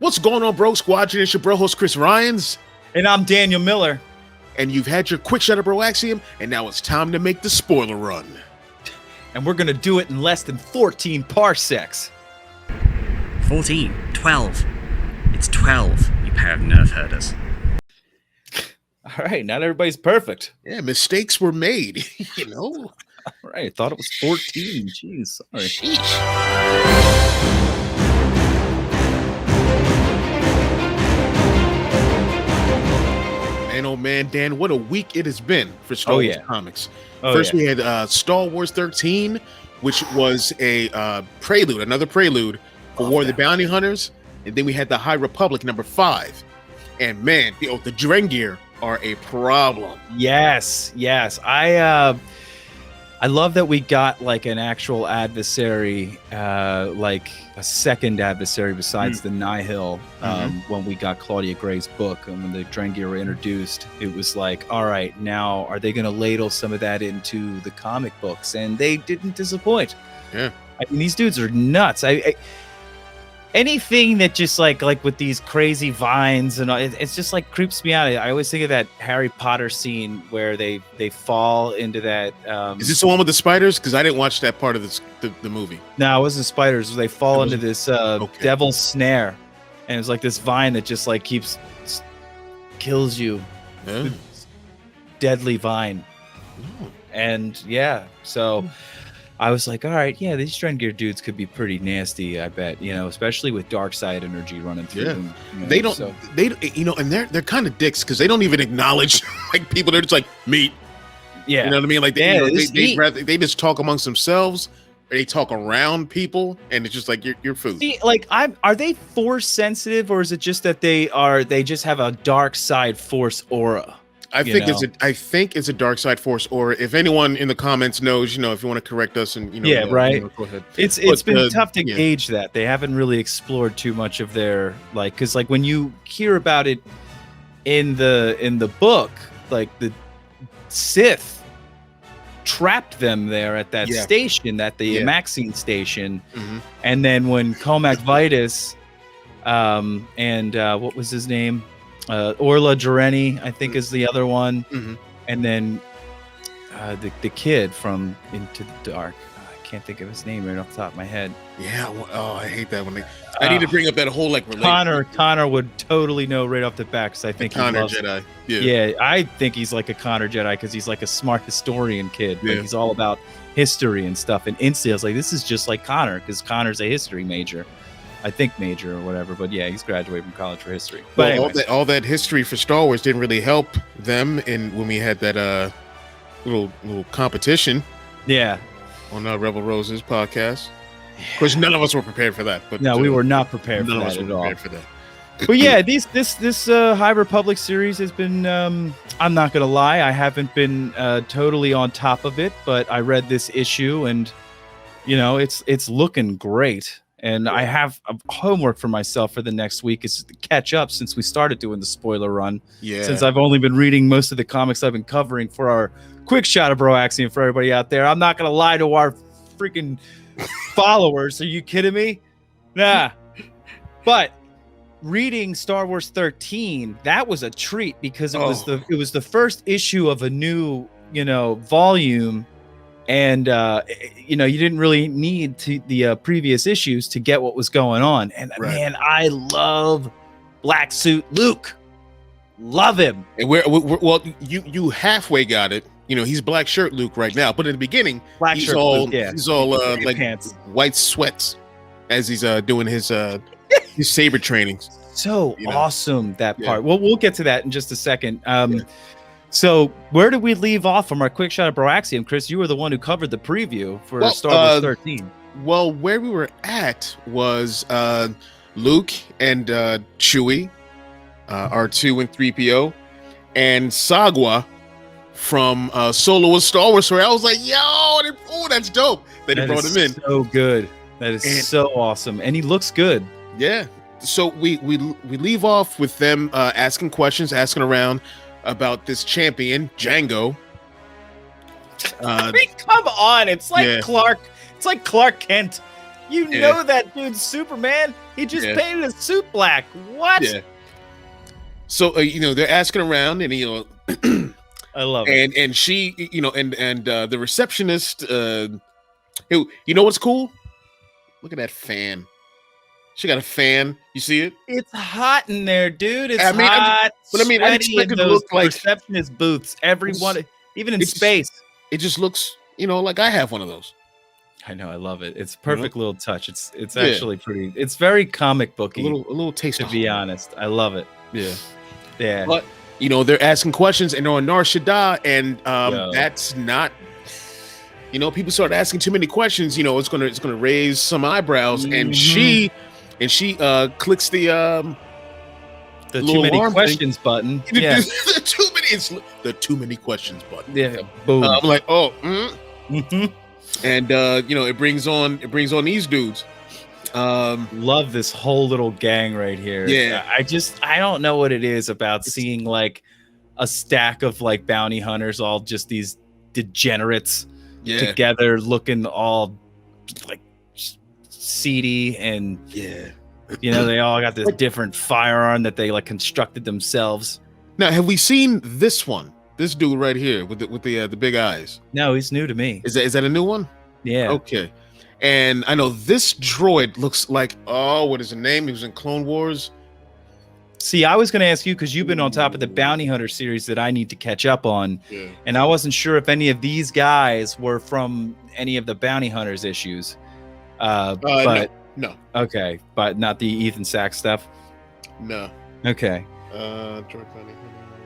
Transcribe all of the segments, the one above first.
What's going on, bro? Squadron, it's your bro host, Chris Ryans. And I'm Daniel Miller. And you've had your quick shot of Bro Axiom, and now it's time to make the spoiler run. And we're going to do it in less than 14 parsecs. 14, 12. It's 12, you pair of nerf herders. All right, not everybody's perfect. Yeah, mistakes were made, you know? All right, I thought it was 14. Jeez, sorry. Sheesh. Man, oh man, Dan, what a week it has been for Star Wars comics. First, we had Star Wars 13, which was a prelude, another prelude for War of the Bounty Hunters. And then we had the High Republic number 5. And man, the Drengir are a problem. Yes. I love that we got like an actual adversary, like a second adversary besides the Nihil. When we got Claudia Gray's book and when the Drengir were introduced, it was like, all right, now are they going to ladle some of that into the comic books? And they didn't disappoint. Yeah, I mean, these dudes are nuts. Anything that just like with these crazy vines and all, it's just like creeps me out. I always think of that Harry Potter scene where they fall into that. Is this the one with the spiders? Because I didn't watch that part of the movie. No, it wasn't spiders. They fall into this devil's snare, and it's like this vine that just like kills you. Yeah. Deadly vine. Oh. And so I was like, all right, these Drengir dudes could be pretty nasty, I bet, especially with dark side energy running through them. They don't, and they're kind of dicks because they don't even acknowledge like people. They're just like meat. Yeah. You know what I mean? Like they just talk amongst themselves. Or they talk around people, and it's just like your food. See, like are they force sensitive, or is it just that they just have a dark side force aura? I think it's a dark side force, or if anyone in the comments knows, if you want to correct us, and right. Go ahead. It's been tough to gauge that. They haven't really explored too much of their because when you hear about it in the book, like the Sith trapped them there at that station, at the Maxine station, and then when Comac Vitus, and what was his name? Orla Jareni, I think, is the other one, and then the kid from Into the Dark. I can't think of his name right off the top of my head. Yeah, I hate that one. I need to bring up that whole Connor would totally know right off the bat because I think he Connor loves Jedi. Yeah, I think he's like a Connor Jedi because he's like a smart historian kid. Like he's all about history and stuff. And instantly, I was like, this is just like Connor because Connor's a history major. I think major or whatever, but he's graduated from college for history. But well, all that history for Star Wars didn't really help them when we had that little competition. Yeah. On Rebel Roses podcast. Of course, none of us were prepared for that. But no, we were not prepared for that at all. But this High Republic series has been. I'm not gonna lie, I haven't been totally on top of it, but I read this issue and it's looking great. And I have homework for myself for the next week is to catch up since we started doing the spoiler run. Yeah. Since I've only been reading most of the comics I've been covering for our quick shot of Bro Axiom for everybody out there. I'm not going to lie to our freaking followers. Are you kidding me? Nah. But reading Star Wars 13, that was a treat because it was the first issue of a new, volume. And you didn't really need the previous issues to get what was going on. And man, I love Black Suit Luke. Love him. And you halfway got it. He's Black Shirt Luke right now, but in the beginning, he's all like pants. White sweats as he's doing his saber trainings. So awesome that part. Well, we'll get to that in just a second. So where did we leave off from our quick shot of Bro Axiom? Chris, you were the one who covered the preview for Star Wars 13. Well, where we were at was Luke and Chewie, R2 and 3PO, and Sagwa from Solo of Star Wars. Where I was like, that's dope. They brought him in. So good. That is so awesome. And he looks good. Yeah. So we leave off with them asking questions, asking around about this champion, Jango. I mean, come on. It's like Clark Kent You know that dude's Superman. He just painted his suit black. What? Yeah. So they're asking around, and I love it. And she, and the receptionist, you know what's cool? Look at that fan. She got a fan. You see it? It's hot in there, dude. It's hot. I expected to look like receptionist booths. Everyone, even in space. It just looks, like I have one of those. I know, I love it. It's a perfect little touch. It's actually pretty. It's very comic booky. A little taste. To be honest, I love it. Yeah. But they're asking questions, and they're on Nar Shaddaa, and that's not. People start asking too many questions. It's gonna raise some eyebrows, and she clicks the too many questions button. Yeah, the too many questions button. Yeah, boom. I'm like, oh, and it brings on these dudes. Love this whole little gang right here. Yeah, I don't know what it is about seeing like a stack of like bounty hunters, all just these degenerates together, looking all like seedy, and they all got this different firearm that they like constructed themselves. Now, have we seen this one? This dude right here with the big eyes. No, he's new to me. Is that a new one? Yeah. Okay. And I know this droid looks like, what is his name? He was in Clone Wars. See, I was going to ask you because you've been on top of the Bounty Hunter series that I need to catch up on. Yeah. And I wasn't sure if any of these guys were from any of the Bounty Hunters issues. But no. Okay, but not the Ethan Sachs stuff? No. Okay. Droid Bounty Hunter.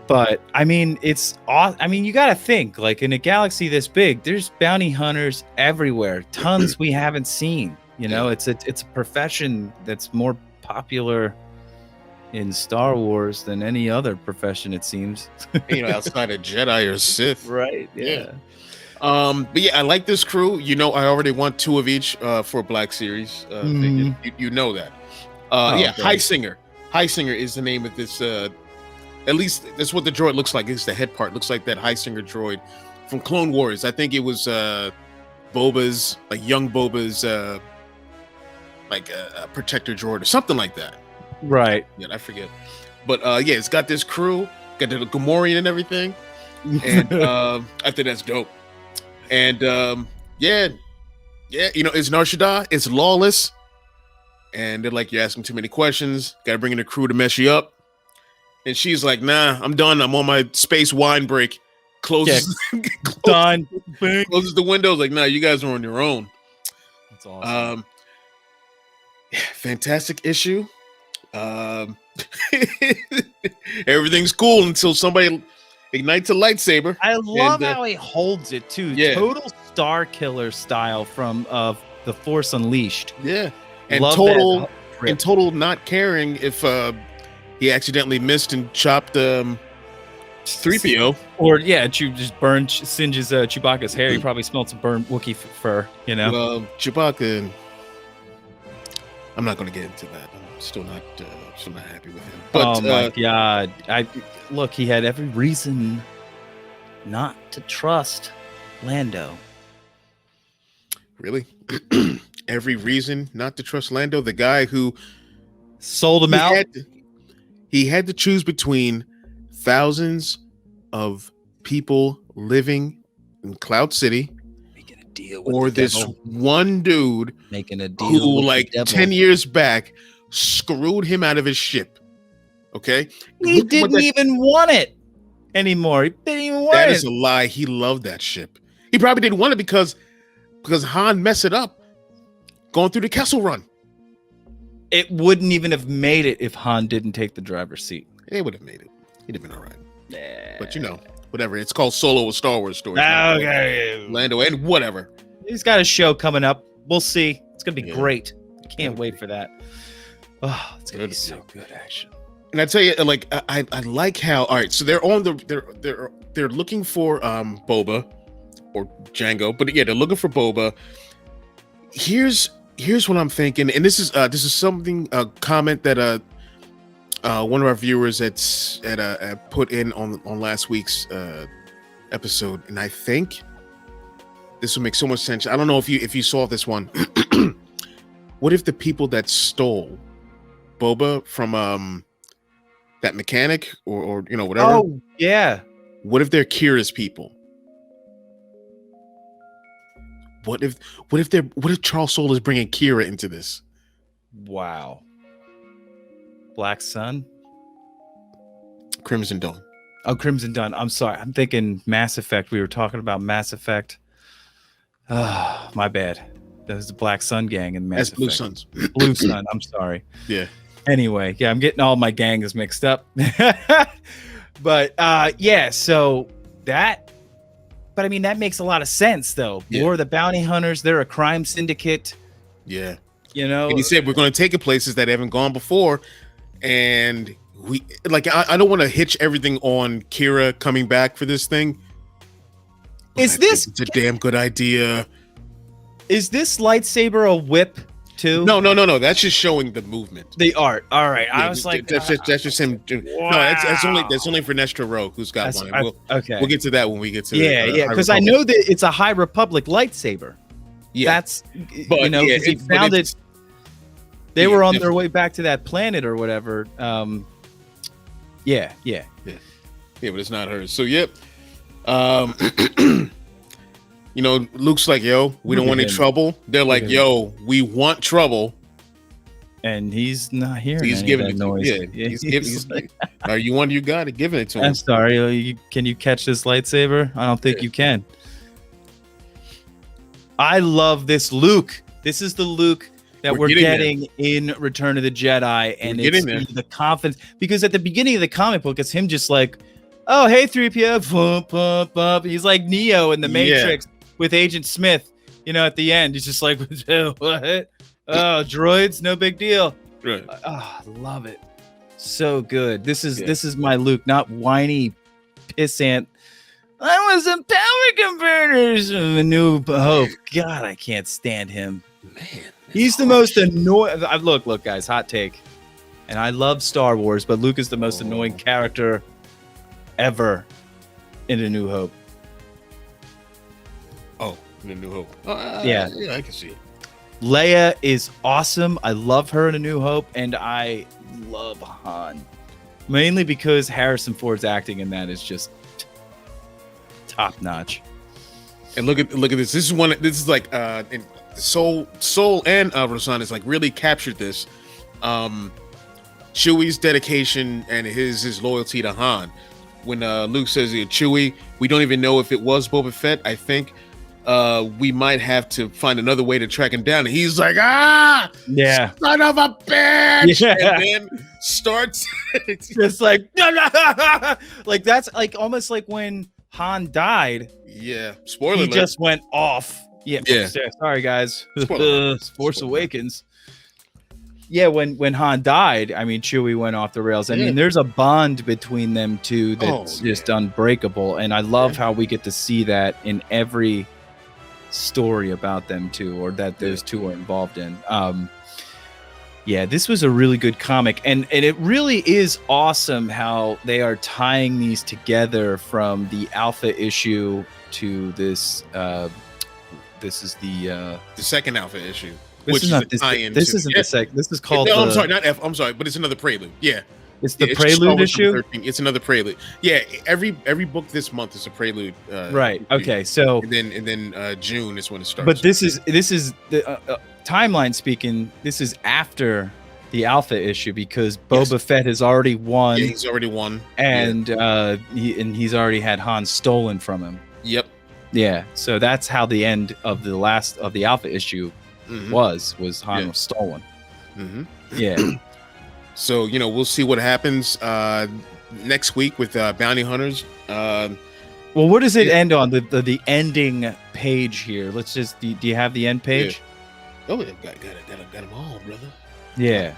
But I mean, it's awesome. I mean, you got to think like in a galaxy this big, there's bounty hunters everywhere. Tons we haven't seen. It's a profession that's more popular in Star Wars than any other profession, it seems. Outside of Jedi or Sith. Right. Yeah. But I like this crew. I already want 2 of each for a Black Series. You know that. Highsinger. Highsinger is the name of this. At least that's what the droid looks like. It's the head part. Looks like that Highsinger droid from Clone Wars. I think it was Boba's, like young Boba's, like a protector droid or something like that. Right. Yeah, I forget. But it's got this crew, got the Gamorrean and everything. And I think that's dope. And it's Nar Shaddaa. It's lawless. And they're like, you're asking too many questions. Got to bring in a crew to mess you up. And she's like, nah, I'm done. I'm on my space wine break. Closes the windows. Like, nah, you guys are on your own. That's awesome. Fantastic issue. Everything's cool until somebody ignites a lightsaber. I love how he holds it too. Yeah. Total Star Killer style from The Force Unleashed. Yeah. And total not caring if he accidentally missed and chopped 3PO. Or just singes Chewbacca's hair. He probably smelled some burnt Wookiee fur, Well, Chewbacca, I'm not going to get into that. I'm still not happy with him. But, oh my God. He had every reason not to trust Lando. Really? Every reason not to trust Lando? The guy who sold him out? He had to choose between thousands of people living in Cloud City making a deal with or this one dude making a deal who, like 10 years back, screwed him out of his ship. Okay? He didn't even want it anymore. He didn't even want it. That is a lie. He loved that ship. He probably didn't want it because Han messed it up going through the Kessel Run. It wouldn't even have made it if Han didn't take the driver's seat. It would have made it. He'd have been all right. Yeah. But whatever. It's called Solo, a Star Wars story. Okay. Lando and whatever. He's got a show coming up. We'll see. It's gonna be great. I can't wait for that. Oh, it's gonna be so good, actually. And I tell you, like, I like how. All right, so they're on they're looking for Boba or Jango, but they're looking for Boba. Here's what I'm thinking, and this is something a comment that one of our viewers had put in on last week's episode, and I think this will make so much sense. I don't know if you saw this one. what if the people that stole Boba from that mechanic or whatever? Oh yeah. What if they're Kira's people? What if Charles Soule is bringing Kira into this? Wow. Black Sun? Crimson Dawn. Oh, Crimson Dawn. I'm sorry. I'm thinking Mass Effect. We were talking about Mass Effect. Oh, my bad. That was the Black Sun gang in Mass Effect. Blue Suns. Blue Sun. I'm sorry. Yeah. Anyway, yeah, I'm getting all my gangs mixed up. But yeah, so that. But I mean, that makes a lot of sense, though. Yeah. War of the Bounty Hunters. They're a crime syndicate. Yeah. And he said we're going to take it places that haven't gone before, and I don't want to hitch everything on Kira coming back for this thing. It's a damn good idea. Is this lightsaber a whip too? No. That's just showing the movement. The art. All right. Yeah, I was like, that's just him. Wow. No, that's only for Nestor Rogue, who's got one. Okay. We'll get to that when we get to because I know that it's a High Republic lightsaber. Yeah, that's because he found it. They were on their way back to that planet or whatever. Yeah, but it's not hers. So yep. Luke's like, yo, we don't want any trouble. They're like, yo, we want trouble. And he's not hearing He's giving it noise. Yeah, he's like, you want, you got it, giving it to him. I'm sorry. Can you catch this lightsaber? I don't think you can. I love this Luke. This is the Luke that we're getting in Return of the Jedi, and it's the confidence, because at the beginning of the comic book, it's him just like, oh, hey, 3PO, bump, bump, bump. He's like Neo in the Matrix with Agent Smith. At the end, he's just like, what? Oh, droids, no big deal. Right. I love it. So good. This is my Luke, not whiny pissant. I want some power converters. A New Hope. God, I can't stand him. Man, he's the most annoying. Look, guys. Hot take. And I love Star Wars, but Luke is the most annoying character ever in A New Hope. Oh, in A New Hope. Yeah, I can see it. Leia is awesome. I love her in A New Hope, and I love Han, mainly because Harrison Ford's acting in that is just top notch. And look at this. This is like in Soul and Rosan is like really captured this. Chewie's dedication and his loyalty to Han. When Luke says, Chewie, we don't even know if it was Boba Fett. I think we might have to find another way to track him down. And he's like, son of a bitch. Yeah. And then starts just like, like that's like almost like when Han died. Yeah. Spoiler alert. He just went off. Yeah. Sorry, guys. Force Awakens. Yeah, when Han died, I mean, Chewie went off the rails. I mean, there's a bond between them two that's just unbreakable. And I love how we get to see that in every story about them two, or that those two are involved in. This was a really good comic. And it really is awesome how they are tying these together from the Alpha issue to this. This is the second Alpha issue. This isn't the second. This is called. I'm sorry, not F. I'm sorry, but it's another prelude. Yeah, it's the prelude issue. It's another prelude. Yeah, every book this month is a prelude. Right. Okay. So and then June is when it starts. But this is the timeline speaking. This is after the Alpha issue because Boba Fett has already won. Yeah, he's already won, and he's already had Han stolen from him. Yep. Yeah. So that's how the end of the last of the Alpha issue. Was Han was stolen. Yeah. So we'll see what happens next week with Bounty Hunters. Well, what does it end on? The ending page here. Let's just. Do you have the end page? Yeah. Oh, got them all, brother. Yeah.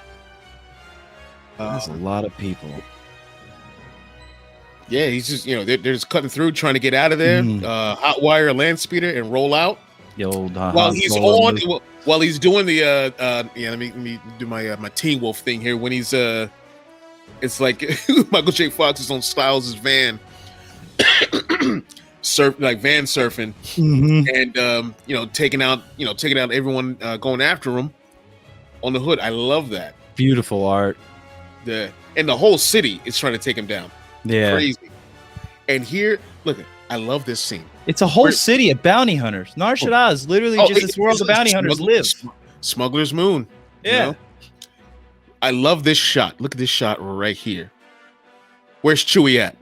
That's a lot of people. Yeah, he's just they're just cutting through, trying to get out of there. Hot wire a land speeder and roll out. The old while he's doing the let me do my Teen Wolf thing here. When he's it's like Michael J. Fox is on Styles' van, van surfing, and taking out everyone going after him, on the hood. I love that. Beautiful art. And the whole city is trying to take him down. Yeah. Crazy. And here, look, I love this scene. It's a whole city of bounty hunters. Nar Shaddaa is literally just this world of bounty hunters live. Smuggler's Moon. Yeah. You know? I love this shot. Look at this shot right here. Where's Chewie at?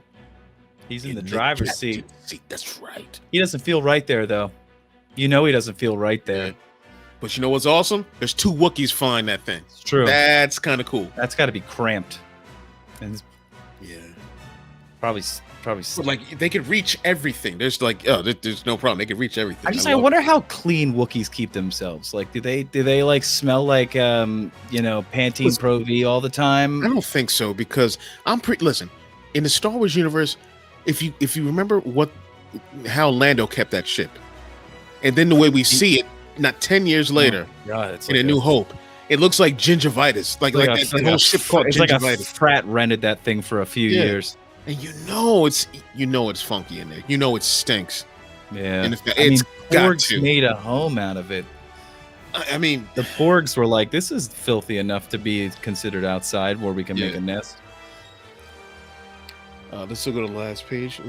He's in the driver's seat. That's right. He doesn't feel right there, though. You know he doesn't feel right there. Yeah. But you know what's awesome? There's 2 Wookiees flying that thing. It's true. That's kind of cool. That's got to be cramped. And yeah. Probably. But like they could reach everything. There's like, there's no problem. They could reach everything. I wonder how clean Wookiees keep themselves. Like, do they like smell like Pantene Pro V all the time? I don't think so, because listen, in the Star Wars universe, if you remember how Lando kept that ship, and then the way we see it, not 10 years later, it's in A New Hope, it looks like gingivitis. Like that whole ship called gingivitis. Like a frat rented that thing for a few years. And it's funky in there. You know it stinks. Yeah. And Porgs made a home out of it. I mean, the Porgs were like, this is filthy enough to be considered outside where we can make a nest. Let's go to the last page.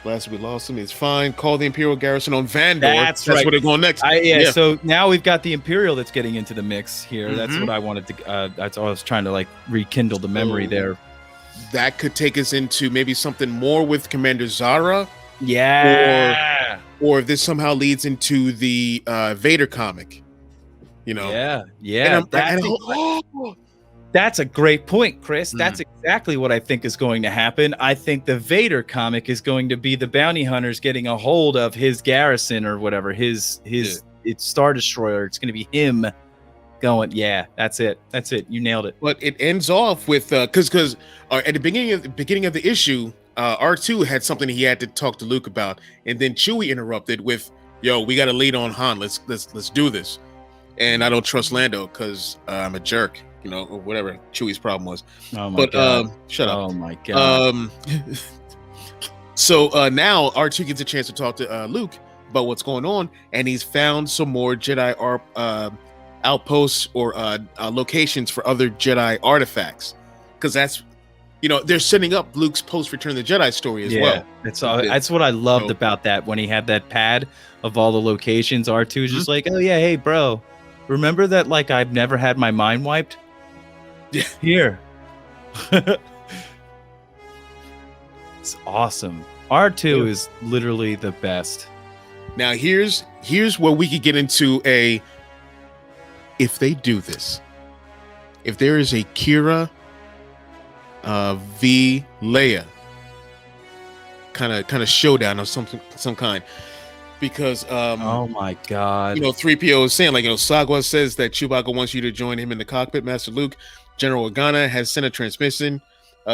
Last we lost him. It's fine. Call the Imperial garrison on Vandor. That's right. where they're going next. So now we've got the Imperial that's getting into the mix here. Mm-hmm. That's what I wanted to. That's all I was trying to like rekindle the memory there. That could take us into maybe something more with Commander Zara. Yeah. Or if this somehow leads into the Vader comic. You know. Yeah. That's a great point, Chris. That's exactly what I think is going to happen. I think the Vader comic is going to be the bounty hunters getting a hold of his garrison or whatever, his Star Destroyer. It's going to be him going, that's it. You nailed it. But it ends off with because at the beginning of the issue, R2 had something he had to talk to Luke about, and then Chewie interrupted with, "Yo, we got to lead on Han. Let's do this." And I don't trust Lando because I'm a jerk. You know, or whatever Chewie's problem was. Oh my god! Shut up. Oh my god. So now R2 gets a chance to talk to Luke about what's going on, and he's found some more Jedi outposts or locations for other Jedi artifacts, because that's, they're setting up Luke's post Return of the Jedi story as well. That's what I loved about that, when he had that pad of all the locations. R2 is just like, oh yeah, hey bro, remember that like I've never had my mind wiped? Yeah. Here. It's awesome. R2 is literally the best. Now here's where we could get into if they do this, if there is a Kira v Leia kind of showdown of some kind, because oh my god, 3PO is saying, like, Sagwa says that Chewbacca wants you to join him in the cockpit, Master Luke. General Organa has sent a transmission.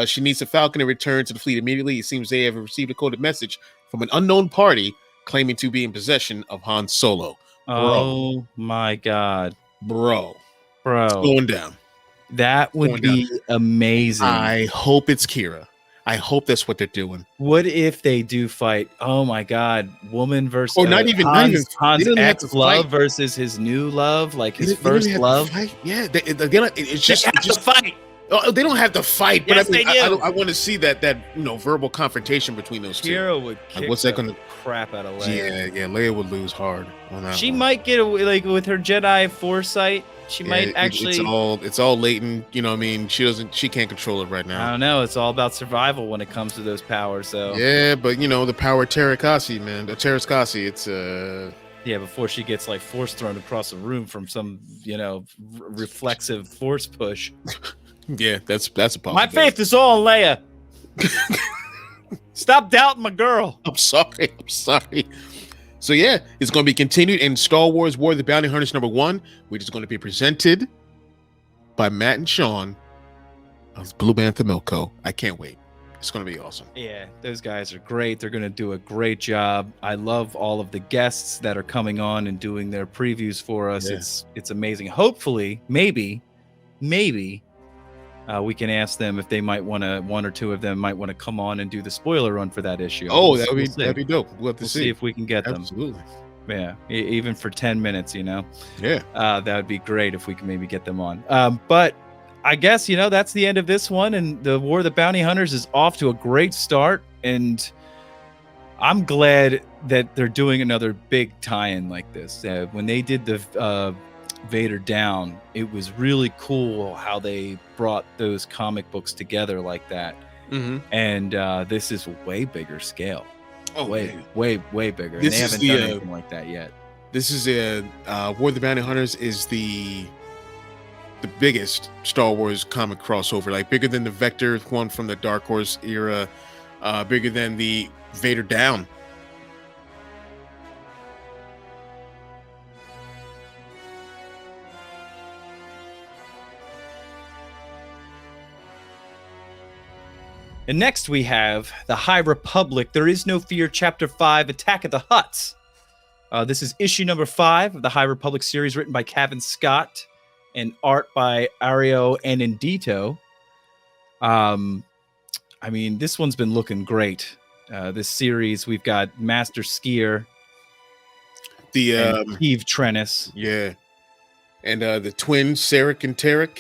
She needs a Falcon to return to the fleet immediately. It seems they have received a coded message from an unknown party claiming to be in possession of Han Solo. Oh my god, bro, it's going down. That would be amazing. I hope it's Kira. I hope that's what they're doing. What if they do fight? Oh my god, woman versus not even Han's ex-love versus his new love, like his first love. Yeah, it's just fight. They don't have to fight, yes, but they do. I want to see that verbal confrontation between those two. Kira would kick what's that going to crap out of Leia. Yeah, Leia would lose hard on that. She might get away, like with her Jedi foresight. She might actually. It's all latent. You know what I mean? She can't control it right now. I don't know. It's all about survival when it comes to those powers. So yeah, but the power of Terraskasi, man. The Terraskasi, it's yeah, before she gets like force thrown across the room from some reflexive force push. Yeah, that's a possibility. My faith is all in Leia. Stop doubting my girl. I'm sorry. So yeah, it's going to be continued in Star Wars War of the Bounty Hunters #1, which is going to be presented by Matt and Sean of Blue Bantha Milko. I can't wait. It's going to be awesome. Yeah, those guys are great. They're going to do a great job. I love all of the guests that are coming on and doing their previews for us. Yeah. It's amazing. Hopefully, maybe we can ask them if they might want to, one or two of them might want to come on and do the spoiler run for that issue. Oh, that'd be dope. We'll have to see if we can get them. Absolutely. Yeah, even for 10 minutes, Yeah. That would be great if we can maybe get them on. But I guess, that's the end of this one. And the War of the Bounty Hunters is off to a great start. And I'm glad that they're doing another big tie-in like this. When they did the Vader Down, it was really cool how they brought those comic books together like that. Mm-hmm. And this is way bigger scale. Oh, way bigger. This and they haven't done anything like that yet. This is War of the Bounty Hunters is the biggest Star Wars comic crossover, like bigger than the Vector one from the Dark Horse era, bigger than the Vader Down. And next we have The High Republic, There Is No Fear, Chapter 5, Attack of the Hutts. This is issue number 5 of the High Republic series, written by Kevin Scott and art by Ario Anindito. I mean, this one's been looking great. This series, we've got Master Skier, Eve Trennis. Yeah. And the twins, Sarek and Tarek.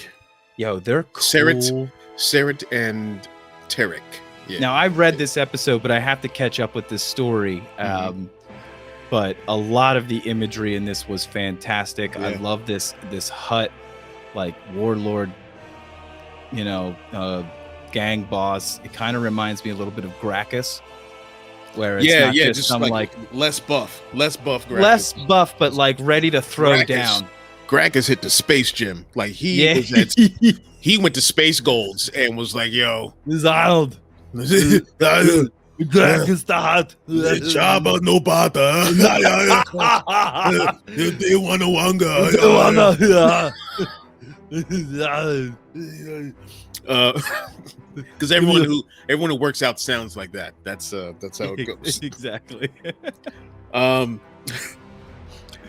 Yo, they're cool. Sarek and Tarek. Yeah. Now, I read this episode, but I have to catch up with this story. But a lot of the imagery in this was fantastic. Yeah. I love this Hutt, like warlord, gang boss. It kind of reminds me a little bit of Gracchus, where it's not just some like less buff Gracchus. Less buff, but like ready to throw down. Gracchus hit the space gym. Like he went to Space Golds and was like, "Yo, Zild, Gracchus the Hutt, Jabba no bata, they wanna wanga." Because everyone who works out sounds like that. That's how it goes. Exactly.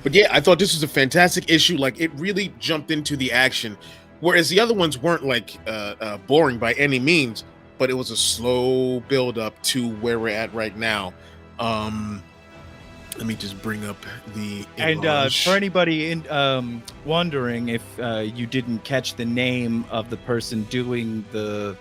But yeah, I thought this was a fantastic issue. Like, it really jumped into the action, whereas the other ones weren't like boring by any means, but it was a slow build up to where we're at right now. Let me just bring up the image. And for anybody wondering if you didn't catch the name of the person doing the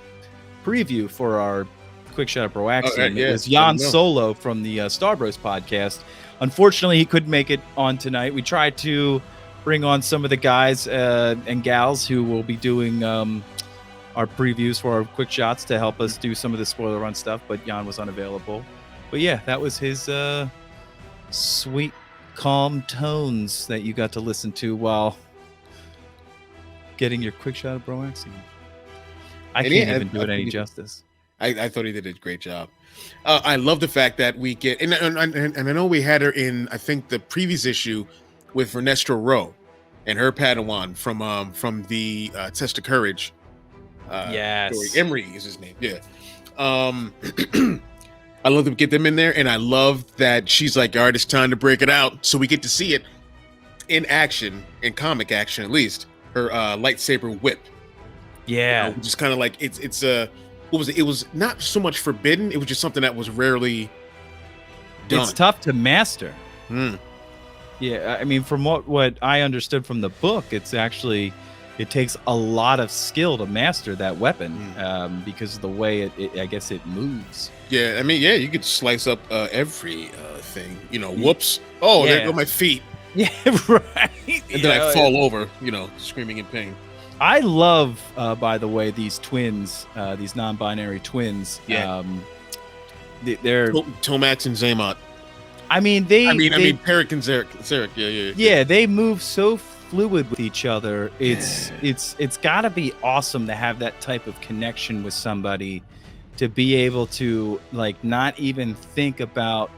preview for our Quick Shot of Broaxium, it was Jan Solo from the Star Bros podcast. Unfortunately, he couldn't make it on tonight. We tried to bring on some of the guys and gals who will be doing our previews for our Quick Shots to help us do some of the spoiler run stuff, but Jan was unavailable. But yeah, that was his sweet, calm tones that you got to listen to while getting your Quick Shot of Broaxium. I can't even do it any justice. I thought he did a great job. I love the fact that we get, and I know we had her in, I think, the previous issue with Vernestra Rowe and her Padawan from the Test of Courage. Yes, story. Emery is his name. Yeah. I love to get them in there, and I love that she's like, all right, it's time to break it out. So we get to see it in action, in comic action at least. Her lightsaber whip. Yeah, which is kind of like it's what was it? It was not so much forbidden. It was just something that was rarely done. It's tough to master. Yeah, I mean, from what I understood from the book, it takes a lot of skill to master that weapon because of the way I guess it moves. Yeah, I mean, yeah, you could slice up every thing. Whoops! Oh, there go my feet. Yeah, right. And then I fall over, screaming in pain. I love, by the way, these twins, these non-binary twins. Yeah. They're Tomax and Xamot. I mean, Perrick and Zarek. Yeah. Yeah, they move so fluid with each other. It's got to be awesome to have that type of connection with somebody, to be able to like not even think about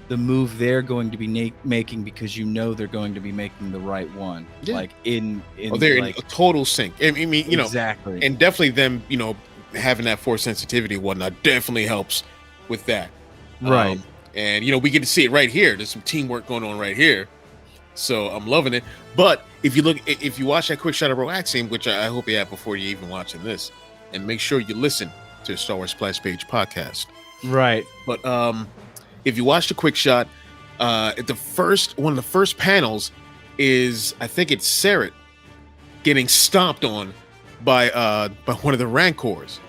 the move they're going to be making because they're going to be making the right one. Yeah. Like they're in a total sync. I mean, exactly. And definitely them, having that force sensitivity and whatnot definitely helps with that. Right. And we get to see it right here. There's some teamwork going on right here. So I'm loving it. But if you watch that Quick Shot of Broaxium, which I hope you have before you even watching this, and make sure you listen to the Star Wars Splash Page podcast. Right. But if you watch the Quick Shot, one of the first panels is, I think it's Sareth getting stomped on by one of the Rancors,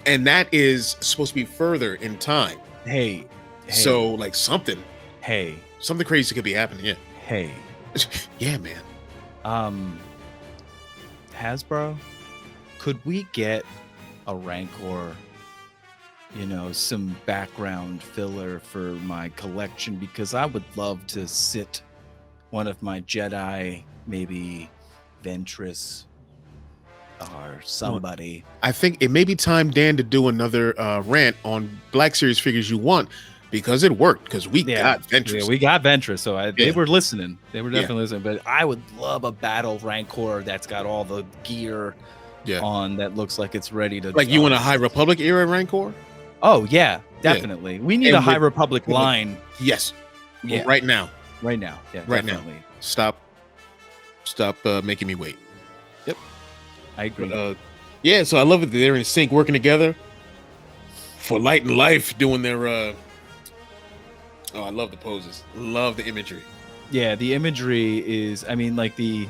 and that is supposed to be further in time. Hey. So like something crazy could be happening. Yeah. Hey. Yeah, man. Hasbro, could we get a Rancor, some background filler for my collection? Because I would love to sit one of my Jedi, maybe Ventress or somebody. I think it may be time, Dan, to do another rant on Black Series figures you want, because it worked. Because we got Ventress. Yeah, we got Ventress, so they were listening. They were definitely listening. But I would love a battle Rancor that's got all the gear on that looks like it's ready to. Like you want a High Republic era Rancor? Oh yeah, definitely. We need a High Republic line. Yes. Yeah. Right now. Right now. Yeah. Right definitely. now. Stop making me wait. Yep. I agree. But, so I love it that they're in sync, working together for Light and Life, doing their. I love the poses. Love the imagery. Yeah, the imagery is. I mean, like the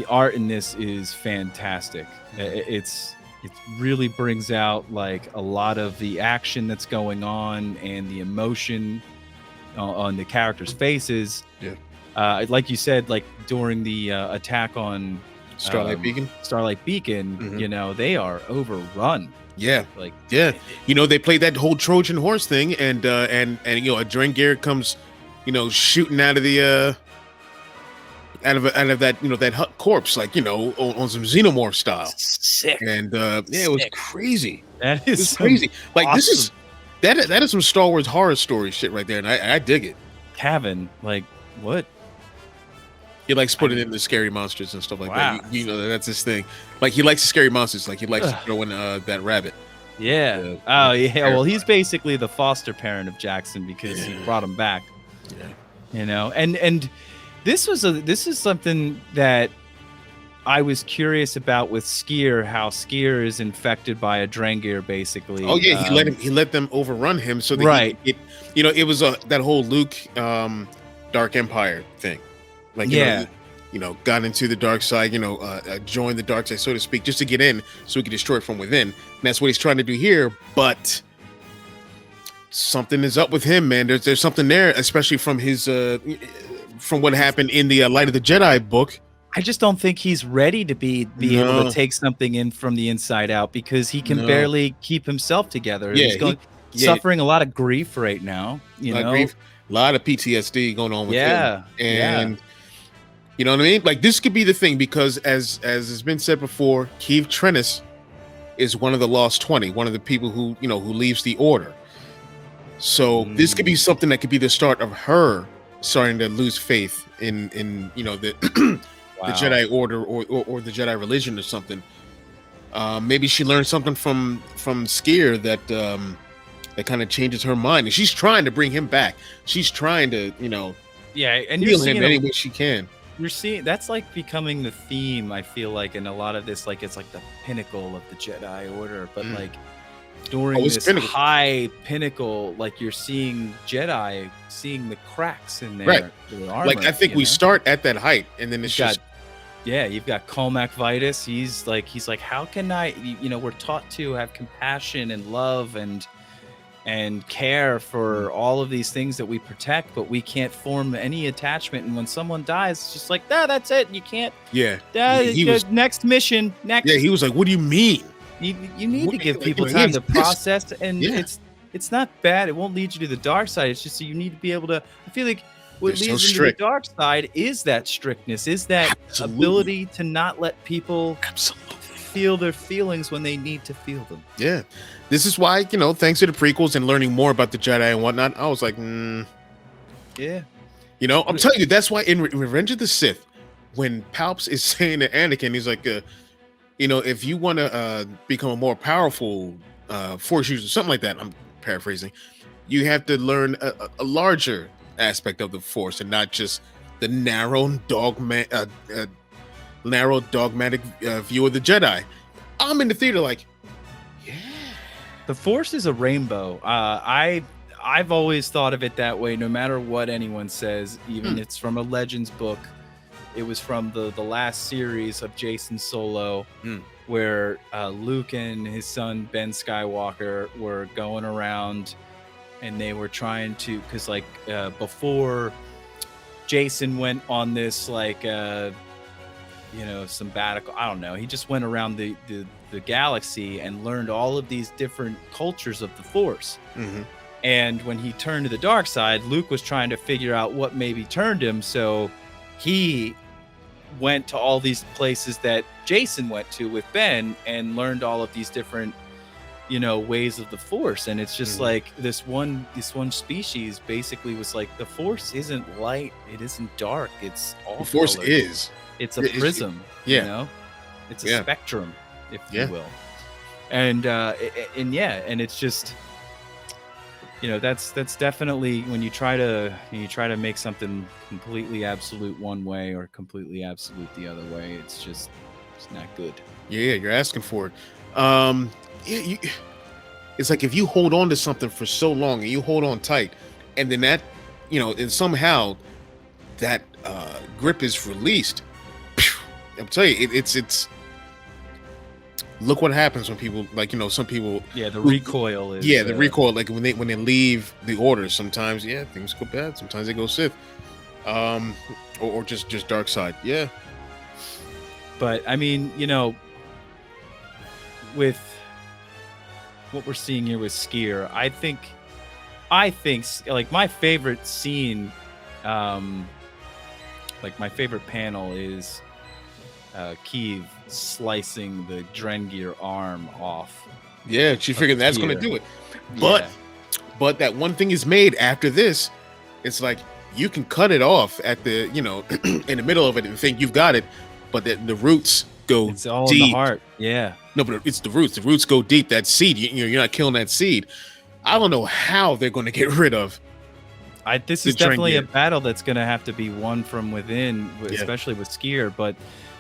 art in this is fantastic. It really brings out like a lot of the action that's going on and the emotion on the characters' faces. Yeah. Like you said, like during the attack on Starlight Beacon, mm-hmm. They are overrun. Yeah, they played that whole Trojan horse thing, and a Drengir comes, shooting out of the out of that that corpse, like on some Xenomorph style. Sick. And it was crazy. That is crazy. Like awesome. This is that is some Star Wars horror story shit right there, and I dig it. Cavan, like what? He likes putting in the scary monsters and stuff like that. That's his thing. Like he likes the scary monsters. Like he likes to throw in that rabbit. Yeah. Well, he's basically the foster parent of Jackson because he brought him back. Yeah. And this is something that I was curious about with Sskeer, how Sskeer is infected by a Drengir, basically. Oh yeah, he let them overrun him, so that it was that whole Luke Dark Empire thing. Like got into the dark side, joined the dark side, so to speak, just to get in, so he could destroy it from within. And that's what he's trying to do here. But something is up with him, man. There's something there, especially from his from what happened in the Light of the Jedi book. I just don't think he's ready to be able to take something in from the inside out, because he can barely keep himself together. Yeah, he's suffering a lot of grief right now. A lot of PTSD going on with him. And you know what I mean? Like this could be the thing, because as has been said before, Keeve Trennis is one of the Lost 20, one of the people who who leaves the Order. So this could be something that could be the start of her starting to lose faith in the the Jedi Order or the Jedi religion or something. Maybe she learned something from Sskeer that that kind of changes her mind, and she's trying to bring him back. She's trying to and heal him any way she can. You're seeing that's like becoming the theme, I feel like, in a lot of this. Like it's like the pinnacle of the Jedi Order, but like during this high pinnacle, like you're seeing Jedi seeing the cracks in their armor. Like I think we start at that height, and then it's you've got Colmac Vitus. He's like, how can I? We're taught to have compassion and love and care for all of these things that we protect, but we can't form any attachment. And when someone dies, it's just like, that's it. You can't. Yeah. Next mission. Next. Yeah. He was like, what do you mean? You need to give people time to process, and it's not bad. It won't lead you to the dark side. It's just so you need to be able to. I feel like what leads you to the dark side is that strictness, is that ability to not let people feel their feelings when they need to feel them. Yeah, this is why thanks to the prequels and learning more about the Jedi and whatnot, I was like, yeah. I'm telling you, that's why in Revenge of the Sith, when Palps is saying to Anakin, he's like, if you want to become a more powerful Force user, something like that, I'm paraphrasing, you have to learn a larger aspect of the Force and not just the narrow dogmatic view of the Jedi. I'm in the theater like, the Force is a rainbow. I I've always thought of it that way, no matter what anyone says, even it's from a Legends book. It was from the last series of Jason Solo, where Luke and his son Ben Skywalker were going around, and they were trying to, because like before Jason went on this like sabbatical, I don't know, he just went around the galaxy and learned all of these different cultures of the Force. And when he turned to the dark side, Luke was trying to figure out what maybe turned him, so he went to all these places that Jason went to with Ben and learned all of these different ways of the Force. And it's just like this one species basically was like, the Force isn't light, it isn't dark, it's all the Force colors. It's a prism, it's a spectrum, if you will. And and it's just that's definitely when you try to make something completely absolute one way or completely absolute the other way, it's not good. You're asking for it. It's like if you hold on to something for so long and you hold on tight, and then that and somehow that grip is released, I'm telling you, it's look what happens when people some people the recoil is the recoil, like when they leave the order, sometimes things go bad, sometimes they go Sith, or just dark side. But I mean, with what we're seeing here with Sskeer, I think like my favorite scene, like my favorite panel is Keeve slicing the Drengir arm off. She figured that's going to do it. But that one thing is made after this. It's like you can cut it off at the in the middle of it and think you've got it, but the roots go it's all deep. In the heart. No, but it's the roots. The roots go deep. That seed, you're not killing that seed. I don't know how they're going to get rid of. This is definitely a battle that's going to have to be won from within, especially with Sskeer. But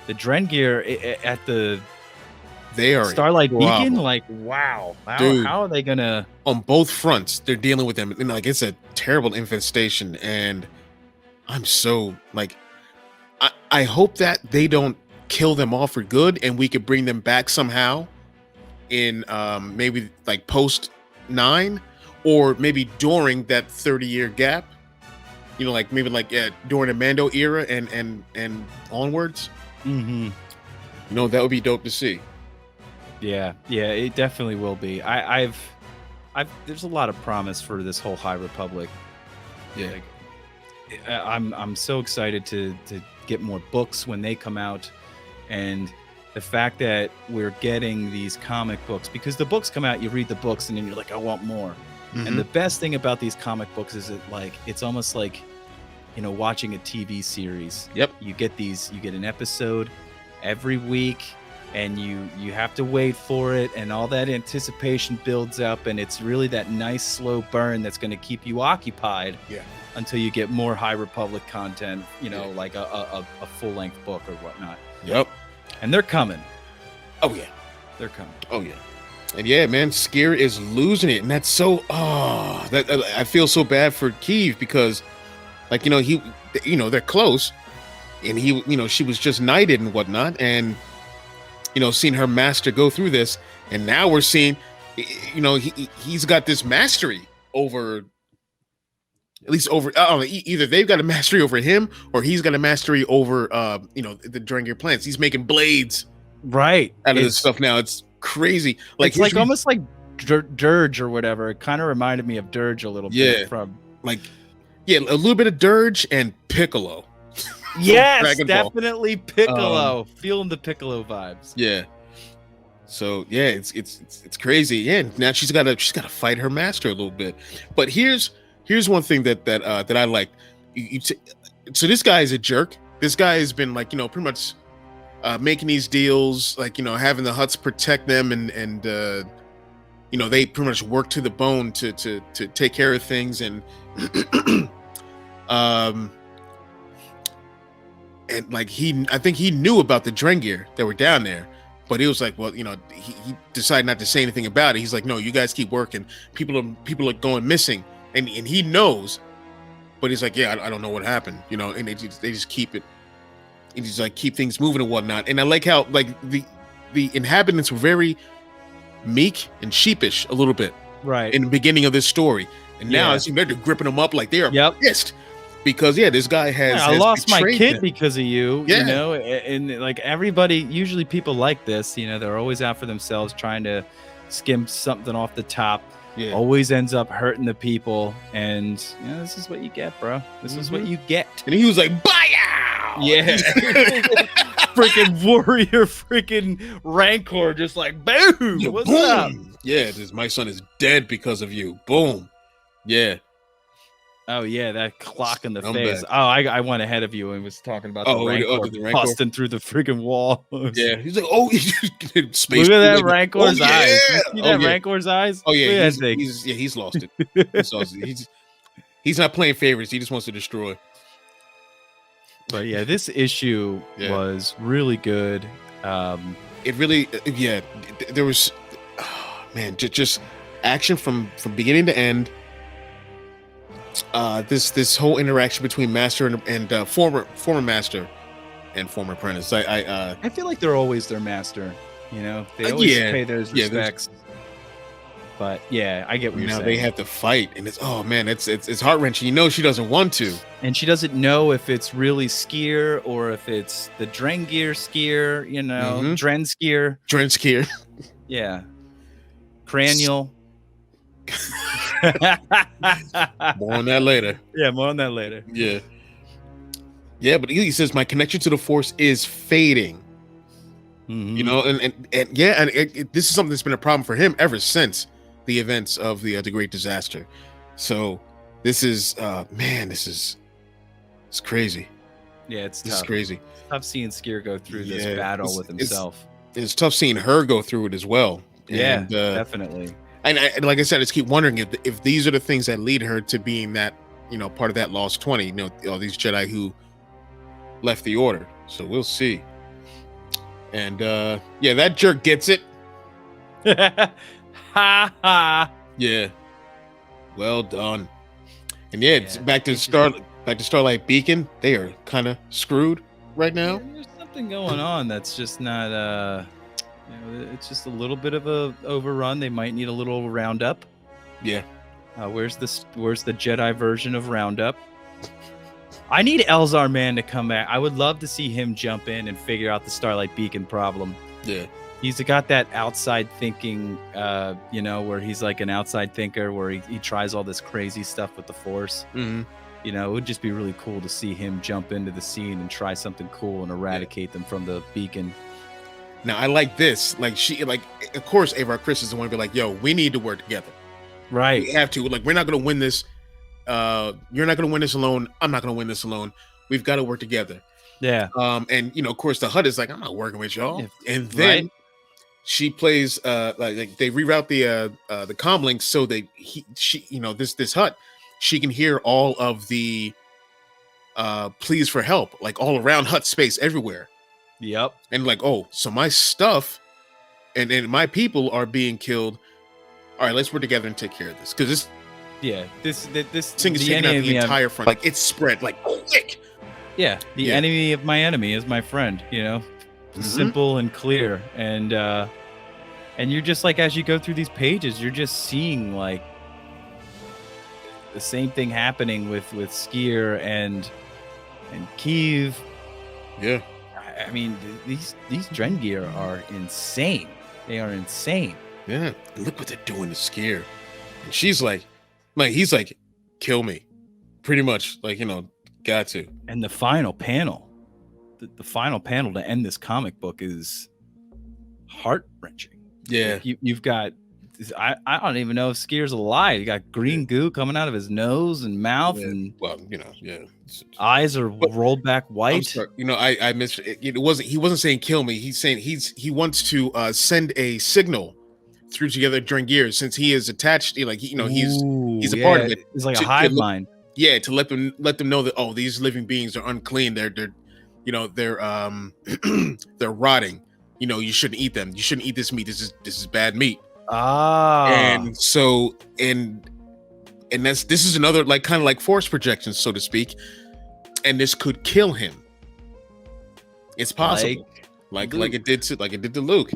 the Drengir at they are Starlight Beacon, like wow, how are they gonna? On both fronts, they're dealing with them, and like it's a terrible infestation. And I'm so like, I hope that they don't kill them off for good, and we could bring them back somehow in maybe like post 9, or maybe during that 30-year gap. Like maybe like during the Mando era and onwards. That would be dope to see. Yeah, it definitely will be. I've there's a lot of promise for this whole High Republic. Like, I'm so excited to get more books when they come out, and the fact that we're getting these comic books, because the books come out, you read the books, and then you're like, I want more. And the best thing about these comic books is it's almost like watching a TV series. You get an episode every week, and you have to wait for it, and all that anticipation builds up, and it's really that nice slow burn that's going to keep you occupied until you get more High Republic content, like a full-length book or whatnot. And they're coming. They're coming. And man, Sskeer is losing it, and that's so I feel so bad for Keeve, because like they're close, and she was just knighted and whatnot, and seeing her master go through this, and now we're seeing he's got this mastery over, at least over, I don't know, either they've got a mastery over him, or he's got a mastery over the Drengir plants. He's making blades out of this stuff now. It's crazy. Like it's like almost like Dirge or whatever. It kind of reminded me of Dirge a little bit from like a little bit of Dirge and Piccolo. Yes, definitely Piccolo. Feeling the Piccolo vibes. So it's crazy. Yeah, now she's got to fight her master a little bit. But here's one thing that I like. So this guy is a jerk. This guy has been like pretty much making these deals, like having the Hutts protect them, and they pretty much work to the bone to take care of things, and and like I think he knew about the Drengir that were down there, but he was like, well, he decided not to say anything about it. He's like, no, you guys keep working. People are going missing, and he knows, but he's like, yeah, I don't know what happened, you know, and they just keep it, and just like keep things moving and whatnot. And I like how like the inhabitants were very meek and sheepish a little bit, right, in the beginning of this story, and now I see they're gripping them up like they are pissed because this guy has. I lost my kid because of you. Yeah. You know, and like everybody, usually people like this, you know, they're always out for themselves, trying to skim something off the top. Yeah. Always ends up hurting the people, and you know, this is what you get, bro. This is what you get. And he was like, "Bye!" Yeah. Freaking warrior, freaking rancor, just like boom. Yeah, What's boom. up? Yeah, my son is dead because of you. Boom. Yeah. Oh yeah, that clock in the I'm face. back. Oh, I went ahead of you and was talking about the rancor busting through the freaking wall. Yeah, he's like, oh, space. Look at that rancor's eyes. You see that yeah. rancor's eyes? Oh yeah, he's he's lost it. He's not playing favorites. He just wants to destroy. But yeah, this issue was really good. It really, there was, man, just action from beginning to end. This whole interaction between master and former master and former apprentice. I feel like they're always their master. You know, they always pay their respects. But yeah, I get what you're saying. Now they have to fight, and it's heart wrenching. You know, she doesn't want to, and she doesn't know if it's really Skier or if it's the Drengir Skier. You know, Drenskier. Drenskier. Yeah, Cranial. More on that later. Yeah, more on that later. Yeah, but he says my connection to the Force is fading. You know, and this is something that's been a problem for him ever since the events of the Great Disaster. So this is it's crazy. Yeah, it's tough. It's crazy. It's tough seeing Skier go through this battle with himself. It's tough seeing her go through it as well. Yeah, definitely. And like I said, I just keep wondering if these are the things that lead her to being that, you know, part of that Lost 20, you know, all these Jedi who left the Order. So we'll see. And that jerk gets it. Ha ha. Yeah. Well done. And it's back to Starlight Beacon. They are kind of screwed right now. There's something going on that's just not it's just a little bit of a overrun. They might need a little roundup. Yeah. Where's the Jedi version of roundup? I need Elzar Mann to come back. I would love to see him jump in and figure out the Starlight Beacon problem. Yeah. He's got that outside thinking, you know, where he's like an outside thinker, where he tries all this crazy stuff with the Force. Mm-hmm. You know, it would just be really cool to see him jump into the scene and try something cool and eradicate them from the beacon. Now, I like this. Like, of course, Avar Kriss is the one to be like, yo, we need to work together. Right. We have to. Like, we're not going to win this. You're not going to win this alone. I'm not going to win this alone. We've got to work together. Yeah. And, you know, of course, the Hutt is like, I'm not working with y'all. And then she plays, like they reroute the comm links so she, you know, this Hutt, she can hear all of the pleas for help, like all around Hutt space everywhere. Yep. And like, oh, so my stuff and my people are being killed. All right, let's work together and take care of this. Because this thing is taking out the entire front. Like, it's spread like quick. Yeah, the enemy of my enemy is my friend. You know, simple and clear. And you're just like, as you go through these pages, you're just seeing like the same thing happening with Skier and Keeve. Yeah. I mean, these Drengir are insane. They are insane. Yeah. Look what they're doing to Skier. And she's like, he's like, kill me. Pretty much. Like, you know, got to. And the final panel, the final panel to end this comic book is heart-wrenching. Yeah. You've got, I don't even know if Skier's alive. You got green goo coming out of his nose and mouth, and well, you know, eyes are rolled back white. You know, I missed it. He wasn't saying kill me. He's saying he wants to send a signal through together Drengir, since he is attached. Like, he's a part of it. It's like a hive mind. Yeah, to let them know that these living beings are unclean. They're you know, they're rotting. You know, you shouldn't eat them. You shouldn't eat this meat. This is bad meat. Ah. And so and and this is another like kind of like force projection, so to speak, and this could kill him. It's possible, like it did to Luke.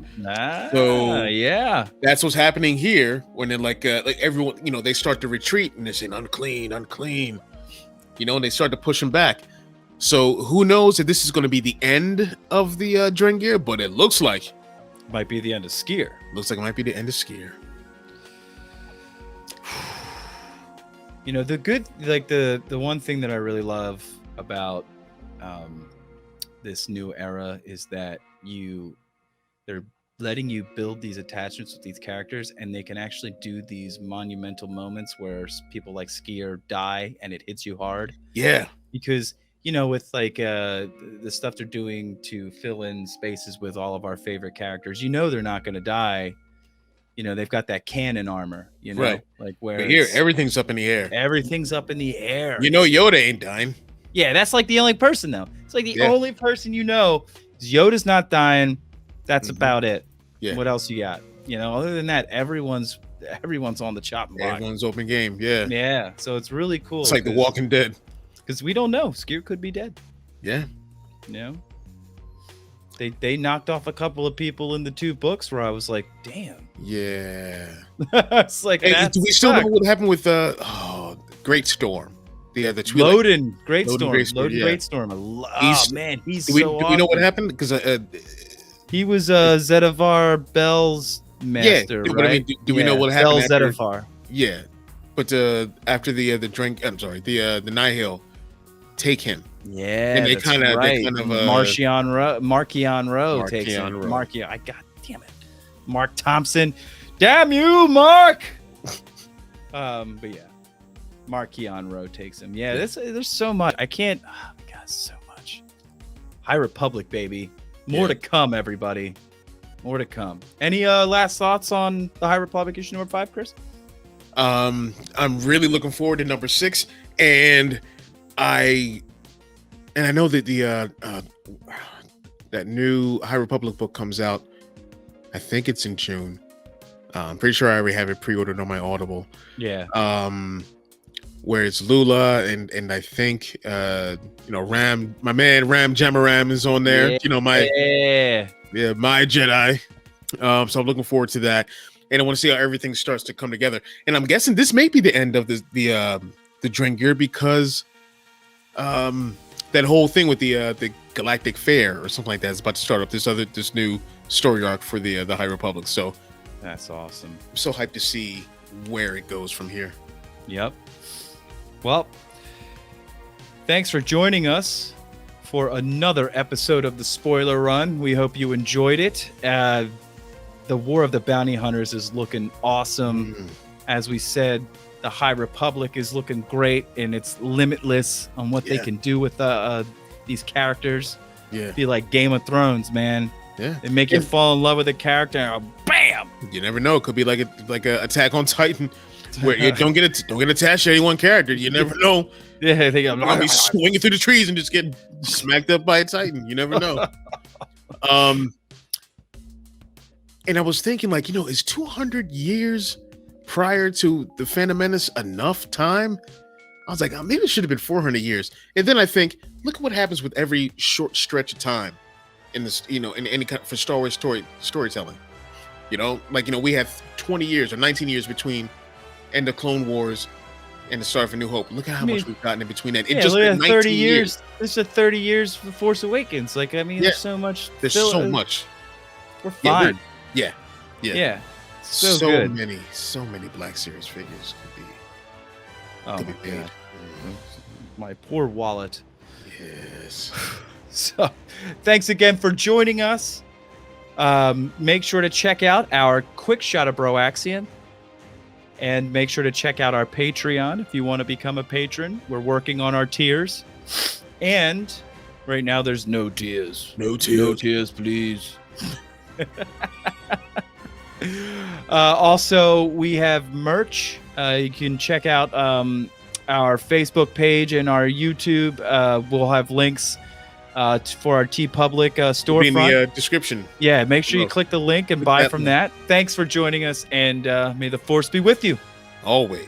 So yeah, that's what's happening here. When then like everyone, you know, they start to retreat and they're saying unclean, unclean, you know, and they start to push him back. So who knows if this is going to be the end of the Drengir, but it looks like might be the end of Skier. Looks like it might be the end of Skier. You know, the good, like the one thing that I really love about this new era is that they're letting you build these attachments with these characters, and they can actually do these monumental moments where people like Skier die and it hits you hard. Yeah, because you know, with like the stuff they're doing to fill in spaces with all of our favorite characters, you know they're not going to die. You know, they've got that cannon armor, you know, right. Like where but here everything's up in the air. Everything's up in the air. You know, Yoda ain't dying. Yeah, that's like the only person though. It's like the only person you know is Yoda's not dying. That's about it. Yeah. What else you got? You know, other than that, everyone's on the chopping block. Everyone's open game. Yeah. Yeah. So it's really cool. It's like The Walking Dead. Because we don't know. Skier could be dead. Yeah. You know? They knocked off a couple of people in the 2 books where I was like, damn. Yeah. It's like, hey, do we still know what happened with Great Storm? The Loden, Great Storm. Loden, Great Storm. Oh man, he's do we know what happened? Because he was Zedavar Bell's master, yeah, right? I mean, do we know what happened? Bell Zedavar. Yeah, but after the Nihil take him. Yeah, and they kind of Marchion Rowe takes him. Marchion, God damn it, Mark Thompson, damn you, Mark. But yeah, Marchion Rowe takes him. Yeah, there's so much. I can't. Oh my God, so much. High Republic, baby. More to come, everybody. More to come. Any last thoughts on the High Republic issue number 5, Chris? I'm really looking forward to number 6, and I know that the that new High Republic book comes out. I think it's in June. I'm pretty sure I already have it pre-ordered on my Audible. Yeah. Where it's Lula and I think Ram, my man Ram Jamaram is on there. You know, my Jedi. So I'm looking forward to that, and I want to see how everything starts to come together. And I'm guessing this may be the end of the Drengir, because that whole thing with the Galactic Fair or something like that is about to start up this new story arc for the High Republic. So that's awesome. I'm so hyped to see where it goes from here. Yep. Well, thanks for joining us for another episode of the Spoiler Run. We hope you enjoyed it. The War of the Bounty Hunters is looking awesome. As we said, the High Republic is looking great, and it's limitless on what they can do with these characters. Yeah, be like Game of Thrones, man. Yeah, and make you fall in love with a character. And bam! You never know. It could be like a Attack on Titan, where you don't get attached to any one character. You never know. Yeah, they are be swinging through the trees and just get smacked up by a Titan. You never know. And I was thinking, like, is 200 years prior to the Phantom Menace enough time? I was like, maybe it should have been 400 years. And then I think, look at what happens with every short stretch of time in this, in any kind for Star Wars storytelling. We have 20 years or 19 years between end of Clone Wars and the start of A New Hope. Look at how much we've gotten in between that. It just been 30 years. This is 30 years for Force Awakens. Like, I mean, there's so much. There's so much. We're fine. Yeah. So many Black Series figures could be made. God. My poor wallet. Yes. So, thanks again for joining us. Make sure to check out our Quick Shot of Broaxian. And make sure to check out our Patreon if you want to become a patron. We're working on our tiers. And right now there's no tiers. No tiers. No tiers, please. Also, we have merch. You can check out our Facebook page and our YouTube. We'll have links for our TeePublic storefront. In the description. Yeah, make sure you click the link and buy from that. Thanks for joining us, and may the Force be with you. Always.